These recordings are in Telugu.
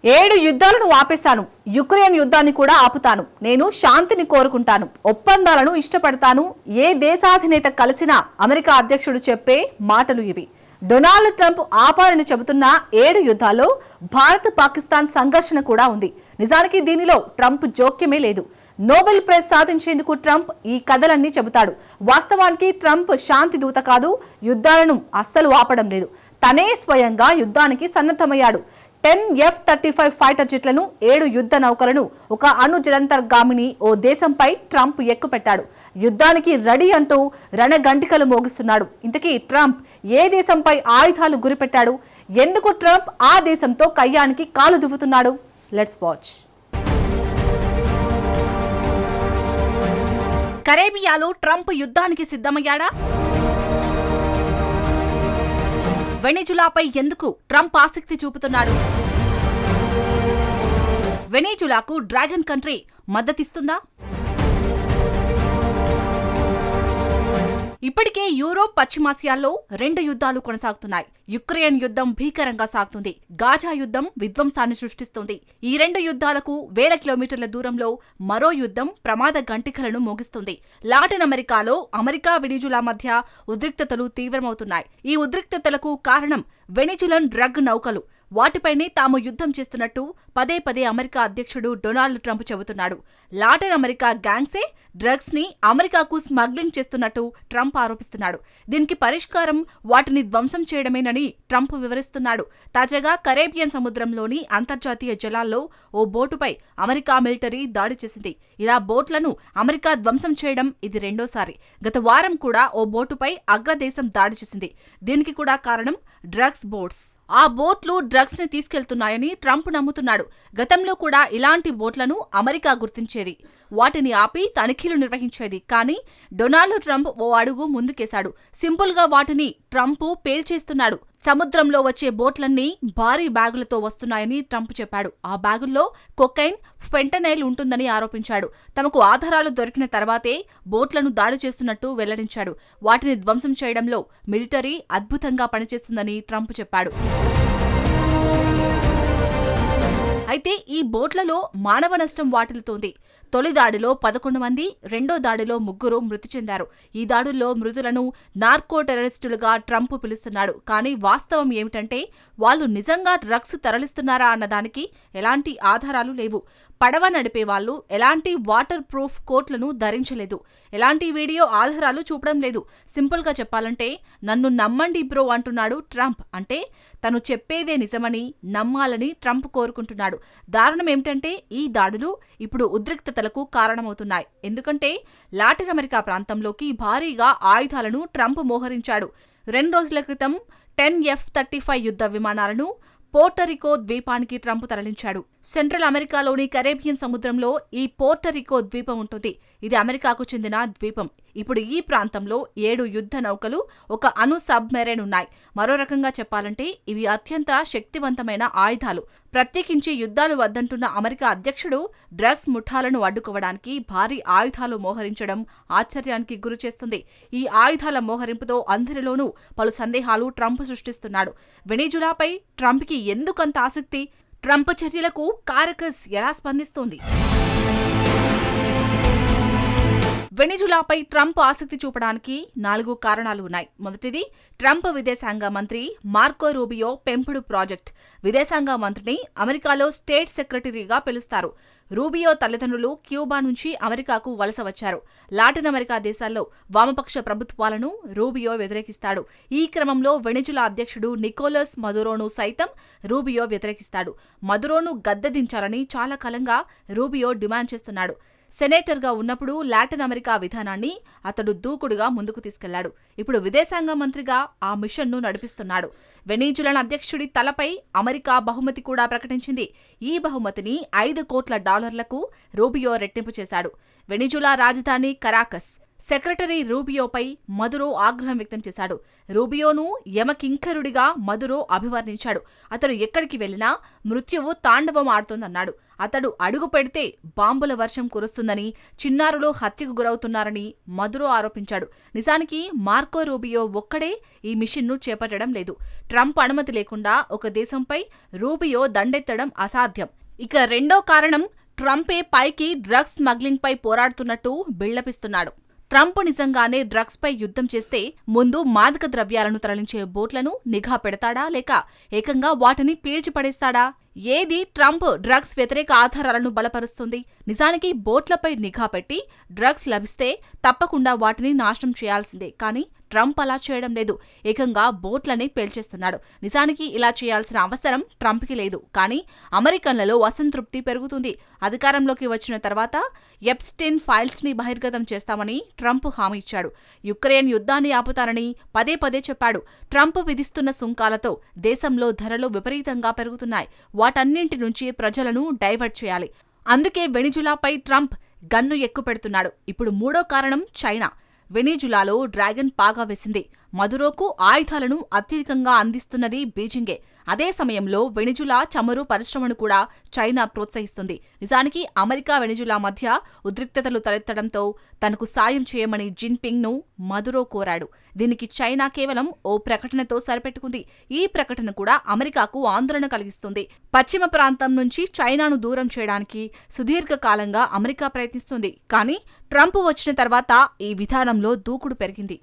7 యుద్ధాలను ఆపేస్తాను, యుక్రెయిన్ యుద్ధాన్ని కూడా ఆపుతాను, నేను శాంతిని కోరుకుంటాను, ఒప్పందాలను ఇష్టపడతాను. ఏ దేశాధినేత కలిసినా అమెరికా అధ్యక్షుడు చెప్పే మాటలు ఇవి. డొనాల్డ్ ట్రంప్ ఆపాలని చెబుతున్న 7 యుద్ధాల్లో భారత్ పాకిస్తాన్ సంఘర్షణ కూడా ఉంది. నిజానికి దీనిలో ట్రంప్ జోక్యమే లేదు. నోబెల్ ప్రైజ్ సాధించేందుకు ట్రంప్ ఈ కథలన్నీ చెబుతాడు. వాస్తవానికి ట్రంప్ శాంతి దూత కాదు, యుద్ధాలను అస్సలు ఆపడం లేదు. తనే స్వయంగా యుద్ధానికి సన్నద్ధమయ్యాడు. 10 F-35 ఫైటర్ జెట్లను, 7 యుద్ధ నౌకలను, ఒక అణు జలంతర్గామిని ఓ దేశంపై ట్రంప్ ఎక్కుపెట్టాడు. యుద్ధానికి రెడీ అంటూ రణగంటికలు మోగిస్తున్నాడు. ఇంతకీ ట్రంప్ ఏ దేశంపై ఆయుధాలు గురిపెట్టాడు? ఎందుకు ట్రంప్ ఆ దేశంతో కయ్యానికి కాలు దువ్వుతున్నాడు? Let's watch. కరేబియాలో ట్రంప్ యుద్ధానికి సిద్ధమయ్యాడా? వెనిజులాపై ఎందుకు ట్రంప్ ఆసక్తి చూపుతున్నాడు? వెనిజులాకు డ్రాగన్ కంట్రీ మద్దతిస్తుందా? ఇప్పటికే యూరోప్, పశ్చిమాసియాల్లో 2 యుద్ధాలు కొనసాగుతున్నాయి. యుక్రెయిన్ యుద్ధం భీకరంగా సాగుతుంది. గాజా యుద్ధం విధ్వంసాన్ని సృష్టిస్తుంది. ఈ 2 యుద్ధాలకు వేల కిలోమీటర్ల దూరంలో మరో యుద్ధం ప్రమాద గంటికలను మోగిస్తుంది. లాటిన్ అమెరికాలో అమెరికా, వెనిజులా మధ్య ఉద్రిక్తతలు తీవ్రమవుతున్నాయి. ఈ ఉద్రిక్తతలకు కారణం వెనిజులన్ డ్రగ్ నౌకలు. వాటిపైనే తాము యుద్ధం చేస్తున్నట్టు పదే పదే అమెరికా అధ్యక్షుడు డొనాల్డ్ ట్రంప్ చెబుతున్నాడు. లాటిన్ అమెరికా గ్యాంగ్సే డ్రగ్స్ ని అమెరికాకు స్మగ్లింగ్ చేస్తున్నట్టు ట్రంప్ ఆరోపిస్తున్నాడు. దీనికి పరిష్కారం వాటిని ధ్వంసం చేయడమేనని ట్రంప్ వివరిస్తున్నాడు. తాజాగా కరేబియన్ సముద్రంలోని అంతర్జాతీయ జలాల్లో ఓ బోటుపై అమెరికా మిలిటరీ దాడి చేసింది. ఇలా బోట్లను అమెరికా ధ్వంసం చేయడం ఇది రెండోసారి. గత వారం కూడా ఓ బోటుపై అగ్రదేశం దాడి చేసింది. దీనికి కూడా కారణం డ్రగ్స్ బోట్స్. ఆ బోట్లు డ్రగ్స్ ని తీసుకెళ్తున్నాయని ట్రంప్ నమ్ముతున్నాడు. గతంలో కూడా ఇలాంటి బోట్లను అమెరికా గుర్తించేది, వాటిని ఆపి తనిఖీలు నిర్వహించేది. కానీ డొనాల్డ్ ట్రంప్ ఓ అడుగు ముందుకేశాడు. సింపుల్ గా వాటిని ట్రంప్ పేల్చేస్తున్నాడు. సముద్రంలో వచ్చే బోట్లన్నీ భారీ బ్యాగులతో వస్తున్నాయని ట్రంప్ చెప్పాడు. ఆ బ్యాగుల్లో కొకైన్, ఫెంటనైల్ ఉంటుందని ఆరోపించాడు. తమకు ఆధారాలు దొరికిన తర్వాతే బోట్లను దాడి చేస్తున్నట్టు వెల్లడించాడు. వాటిని ధ్వంసం చేయడంలో మిలిటరీ అద్భుతంగా పనిచేస్తుందని ట్రంప్ చెప్పాడు. అయితే ఈ బోట్లలో మానవ నష్టం వాటిల్లుతోంది. తొలి దాడిలో 11 మంది, రెండో దాడిలో 3 మృతి చెందారు. ఈ దాడుల్లో మృతులను నార్కో టెర్రరిస్టులుగా ట్రంప్ పిలుస్తున్నాడు. కానీ వాస్తవం ఏమిటంటే వాళ్ళు నిజంగా డ్రగ్స్ తరలిస్తున్నారా అన్నదానికి ఎలాంటి ఆధారాలు లేవు. పడవ నడిపే వాళ్ళు ఎలాంటి వాటర్ ప్రూఫ్ కోట్లను ధరించలేదు. ఎలాంటి వీడియో ఆధారాలు చూపడం లేదు. సింపుల్ గా చెప్పాలంటే నన్ను నమ్మండి బ్రో అంటున్నాడు ట్రంప్. అంటే తను చెప్పేదే నిజమని నమ్మాలని ట్రంప్ కోరుకుంటున్నాడు. దారుణం ఏమిటంటే ఈ దాడులు ఇప్పుడు ఉద్రిక్తతలకు కారణమవుతున్నాయి. ఎందుకంటే లాటిన్ అమెరికా ప్రాంతంలోకి భారీగా ఆయుధాలను ట్రంప్ మోహరించాడు. 2 రోజుల క్రితం 10 F-35 యుద్ధ విమానాలను పోర్టరికో ద్వీపానికి ట్రంప్ తరలించాడు. సెంట్రల్ అమెరికాలోని కరేబియన్ సముద్రంలో ఈ పోర్టరికో ద్వీపం ఉంటుంది. ఇది అమెరికాకు చెందిన ద్వీపం. ఇప్పుడు ఈ ప్రాంతంలో 7 యుద్ధ నౌకలు, ఒక అణు సబ్మెరైన్ ఉన్నాయి. మరో రకంగా చెప్పాలంటే ఇవి అత్యంత శక్తివంతమైన ఆయుధాలు. ప్రత్యేకించి యుద్ధాలు వద్దంటున్న అమెరికా అధ్యక్షుడు డ్రగ్స్ ముఠాలను అడ్డుకోవడానికి భారీ ఆయుధాలు మోహరించడం ఆశ్చర్యానికి గురిచేస్తుంది. ఈ ఆయుధాల మోహరింపుతో అందరిలోనూ పలు సందేహాలు ట్రంప్ సృష్టిస్తున్నాడు. వెనిజులాపై ట్రంప్కి ఎందుకంత ఆసక్తి? ట్రంప్ చర్యలకు కారకస్ ఎలా స్పందిస్తోంది? వెనిజులాపై ట్రంప్ ఆసక్తి చూపడానికి 4 కారణాలు ఉన్నాయి. మొదటిది, ట్రంప్ విదేశాంగ మంత్రి మార్కో రూబియో పెంపుడు ప్రాజెక్ట్. విదేశాంగ మంత్రిని అమెరికాలో స్టేట్ సెక్రటరీగా పిలుస్తారు. రూబియో తల్లిదండ్రులు క్యూబా నుంచి అమెరికాకు వలస వచ్చారు. లాటిన్ అమెరికా దేశాల్లో వామపక్ష ప్రభుత్వాలను రూబియో వ్యతిరేకిస్తాడు. ఈ క్రమంలో వెనిజులా అధ్యక్షుడు నికోలస్ మదురోను సైతం రూబియో వ్యతిరేకిస్తాడు. మదురోను గద్దెదించాలని చాలా కాలంగా రూబియో డిమాండ్ చేస్తున్నాడు. సెనేటర్గా ఉన్నప్పుడు లాటిన్ అమెరికా విధానాన్ని అతడు దూకుడుగా ముందుకు తీసుకెళ్లాడు. ఇప్పుడు విదేశాంగ మంత్రిగా ఆ మిషన్ను నడిపిస్తున్నాడు. వెనిజులన్ అధ్యక్షుడి తలపై అమెరికా బహుమతి కూడా ప్రకటించింది. ఈ బహుమతిని $5 కోట్ల రూబియో రెట్టింపు చేశాడు. వెనిజులా రాజధాని కరాకస్, సెక్రటరీ రూబియోపై మదురో ఆగ్రహం వ్యక్తం చేశాడు. రూబియోను యమకింకరుడిగా మదురో అభివర్ణించాడు. అతడు ఎక్కడికి వెళ్లినా మృత్యువు తాండవం ఆడుతోందన్నాడు. అతడు అడుగు పెడితే బాంబుల వర్షం కురుస్తుందని, చిన్నారులు హత్యకు గురవుతున్నారని మదురో ఆరోపించాడు. నిజానికి మార్కో రూబియో ఒక్కడే ఈ మిషన్ను చేపట్టడం లేదు. ట్రంప్ అనుమతి లేకుండా ఒక దేశంపై రూబియో దండెత్తడం అసాధ్యం. ఇక రెండో కారణం, ట్రంపే పైకి డ్రగ్స్ స్మగ్లింగ్పై పోరాడుతున్నట్టు బిల్డపిస్తున్నాడు. ట్రంప్ నిజంగానే డ్రగ్స్ పై యుద్ధం చేస్తే ముందు మాదక ద్రవ్యాలను తరలించే బోట్లను నిఘా పెడతాడా, లేక ఏకంగా వాటిని పీల్చిపడేస్తాడా? ఏది ట్రంప్ డ్రగ్స్ వ్యతిరేక ఆధారాలను బలపరుస్తుంది? నిజానికి బోట్లపై నిఘా పెట్టి డ్రగ్స్ లభిస్తే తప్పకుండా వాటిని నాశనం చేయాల్సిందే. కానీ ట్రంప్ అలా చేయడం లేదు. ఏకంగా బోట్లని పేల్చేస్తున్నాడు. నిజానికి ఇలా చేయాల్సిన అవసరం ట్రంప్కి లేదు. కానీ అమెరికన్లలో అసంతృప్తి పెరుగుతుంది. అధికారంలోకి వచ్చిన తర్వాత ఎప్స్టైన్ ఫైల్స్ ని బహిర్గతం చేస్తామని ట్రంప్ హామీ ఇచ్చాడు. యుక్రెయిన్ యుద్ధాన్ని ఆపుతానని పదే పదే చెప్పాడు. ట్రంప్ విధిస్తున్న సుంకాలతో దేశంలో ధరలు విపరీతంగా పెరుగుతున్నాయి. వాటన్నింటి నుంచి ప్రజలను డైవర్ట్ చేయాలి. అందుకే వెనిజులాపై ట్రంప్ గన్ను ఎక్కుపెడుతున్నాడు. ఇప్పుడు మూడో కారణం చైనా. వెనిజులాలో డ్రాగన్ పాగా వేసింది. మదురోకు ఆయుధాలను అత్యధికంగా అందిస్తున్నది బీజింగే. అదే సమయంలో వెనిజులా చమురు పరిశ్రమను కూడా చైనా ప్రోత్సహిస్తుంది. నిజానికి అమెరికా వెనిజులా మధ్య ఉద్రిక్తతలు తలెత్తడంతో తనకు సాయం చేయమని జిన్పింగ్ ను మదురో కోరాడు. దీనికి చైనా కేవలం ఓ ప్రకటనతో సరిపెట్టుకుంది. ఈ ప్రకటన కూడా అమెరికాకు ఆందోళన కలిగిస్తుంది. పశ్చిమ ప్రాంతం నుంచి చైనాను దూరం చేయడానికి సుదీర్ఘకాలంగా అమెరికా ప్రయత్నిస్తుంది. కానీ ట్రంప్ వచ్చిన తర్వాత ఈ విధానంలో దూకుడు పెరిగింది.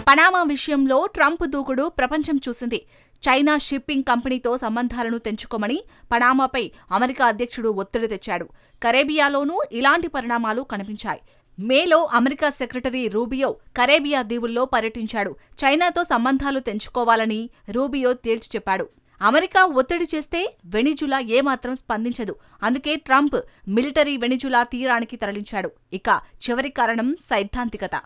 పనామా విషయంలో ట్రంప్ దూకుడు ప్రపంచం చూసింది. చైనా షిప్పింగ్ కంపెనీతో సంబంధాలను తెంచుకోమని పనామాపై అమెరికా అధ్యక్షుడు ఒత్తిడి తెచ్చాడు. కరేబియాలోనూ ఇలాంటి పరిణామాలు కనిపించాయి. మేలో అమెరికా సెక్రటరీ రూబియో కరేబియా దీవుల్లో పర్యటించాడు. చైనాతో సంబంధాలు తెంచుకోవాలని రూబియో తేల్చి చెప్పాడు. అమెరికా ఒత్తిడి చేస్తే వెనిజులా ఏమాత్రం స్పందించదు. అందుకే ట్రంప్ మిలిటరీ వెనిజులా తీరానికి తరలించాడు. ఇక చివరి కారణం సైద్ధాంతికత.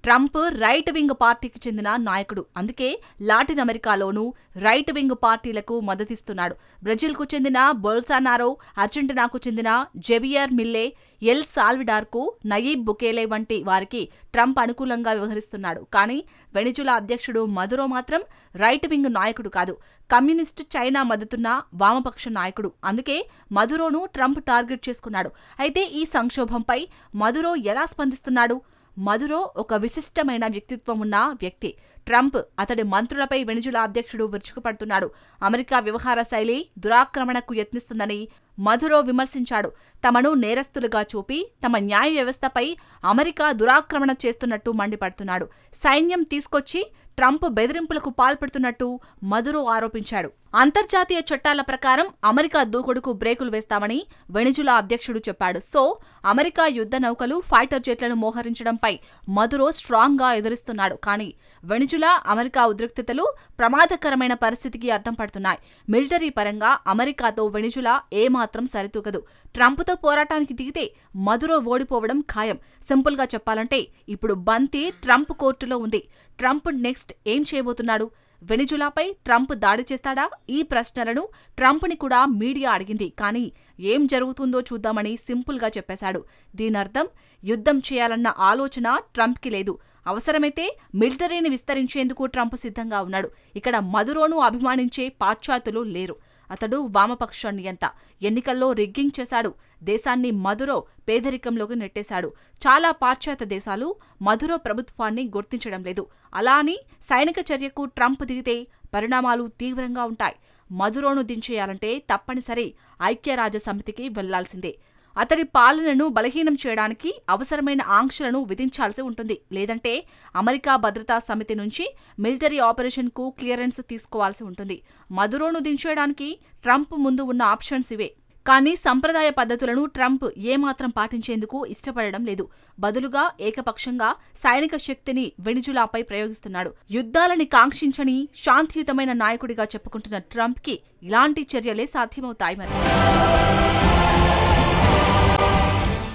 ట్రంప్ రైట్ వింగ్ పార్టీకి చెందిన నాయకుడు. అందుకే లాటిన్ అమెరికాలోనూ రైట్ వింగ్ పార్టీలకు మద్దతిస్తున్నాడు. బ్రెజిల్కు చెందిన బొల్సనారో, అర్జెంటీనాకు చెందిన జెవియర్ మిల్లే, ఎల్ సాల్విడార్కు నయీబ్ బుకేలే వంటి వారికి ట్రంప్ అనుకూలంగా వ్యవహరిస్తున్నాడు. కానీ వెనిజులా అధ్యక్షుడు మదురో మాత్రం రైట్ వింగ్ నాయకుడు కాదు. కమ్యూనిస్టు చైనా మద్దతున్న వామపక్ష నాయకుడు. అందుకే మదురోను ట్రంప్ టార్గెట్ చేసుకున్నాడు. అయితే ఈ సంక్షోభంపై మదురో ఎలా స్పందిస్తున్నాడు? మదురో ఒక విశిష్టమైన వ్యక్తిత్వం ఉన్న వ్యక్తి. ట్రంప్, అతడి మంత్రులపై వెనిజులా అధ్యక్షుడు విరుచుకుపడుతున్నాడు. అమెరికా వ్యవహార శైలి దురాక్రమణకు యత్నిస్తుందని మదురో విమర్శించాడు. తమను నేరస్తులుగా చూపి తమ న్యాయ వ్యవస్థపై అమెరికా దురాక్రమణ చేస్తున్నట్టు మండిపడుతున్నాడు. సైన్యం తీసుకొచ్చి ట్రంప్ బెదిరింపులకు పాల్పడుతున్నట్టు మదురో ఆరోపించాడు. అంతర్జాతీయ చట్టాల ప్రకారం అమెరికా దూకుడుకు బ్రేకులు వేస్తామని వెనిజులా అధ్యక్షుడు చెప్పాడు. సో అమెరికా యుద్ధ నౌకలు, ఫైటర్ జెట్లను మోహరించడంపై మదురో స్ట్రాంగ్ గా ఎదురిస్తున్నాడు. కానీ వెనిజులా, అమెరికా ఉద్రిక్తతలు ప్రమాదకరమైన పరిస్థితికి అద్దం పడుతున్నాయి. మిలిటరీ పరంగా అమెరికాతో వెనిజులా ఏమాత్రం సరితూగదు. ట్రంప్తో పోరాటానికి దిగితే మదురో ఓడిపోవడం ఖాయం. సింపుల్ గా చెప్పాలంటే ఇప్పుడు బంతి ట్రంప్ కోర్టులో ఉంది. ట్రంప్ నెక్స్ట్ ఏం చేయబోతున్నాడు? వెనిజులాపై ట్రంప్ దాడి చేస్తాడా? ఈ ప్రశ్నలను ట్రంప్ని కూడా మీడియా అడిగింది. కానీ ఏం జరుగుతుందో చూద్దామని సింపుల్గా చెప్పేశాడు. దీనర్థం యుద్ధం చేయాలన్న ఆలోచన ట్రంప్కి లేదు. అవసరమైతే మిలిటరీని విస్తరించేందుకు ట్రంప్ సిద్ధంగా ఉన్నాడు. ఇక్కడ మదురోను అభిమానించే పాశ్చాత్యులు లేరు. అతడు వామపక్ష నియంత. ఎన్నికల్లో రిగ్గింగ్ చేశాడు. దేశాన్ని మదురో పేదరికంలోకి నెట్టేశాడు. చాలా పాశ్చాత్య దేశాలు మదురో ప్రభుత్వాన్ని గుర్తించడం లేదు. అలా అని సైనిక చర్యకు ట్రంప్ దిగితే పరిణామాలు తీవ్రంగా ఉంటాయి. మదురోను దించేయాలంటే తప్పనిసరి ఐక్యరాజ్యసమితికి వెళ్లాల్సిందే. అతడి పాలనను బలహీనం చేయడానికి అవసరమైన ఆంక్షలను విధించాల్సి ఉంటుంది. లేదంటే అమెరికా భద్రతా సమితి నుంచి మిలిటరీ ఆపరేషన్కు క్లియరెన్స్ తీసుకోవాల్సి ఉంటుంది. మదురోను దించేయడానికి ట్రంప్ ముందు ఉన్న ఆప్షన్స్ ఇవే. కానీ సంప్రదాయ పద్ధతులను ట్రంప్ ఏమాత్రం పాటించేందుకు ఇష్టపడడం లేదు. బదులుగా ఏకపక్షంగా సైనిక శక్తిని వెనిజులాపై ప్రయోగిస్తున్నాడు. యుద్ధాలని కాంక్షించని శాంతియుతమైన నాయకుడిగా చెప్పుకుంటున్న ట్రంప్కి ఇలాంటి చర్యలే సాధ్యమవుతాయి. మరి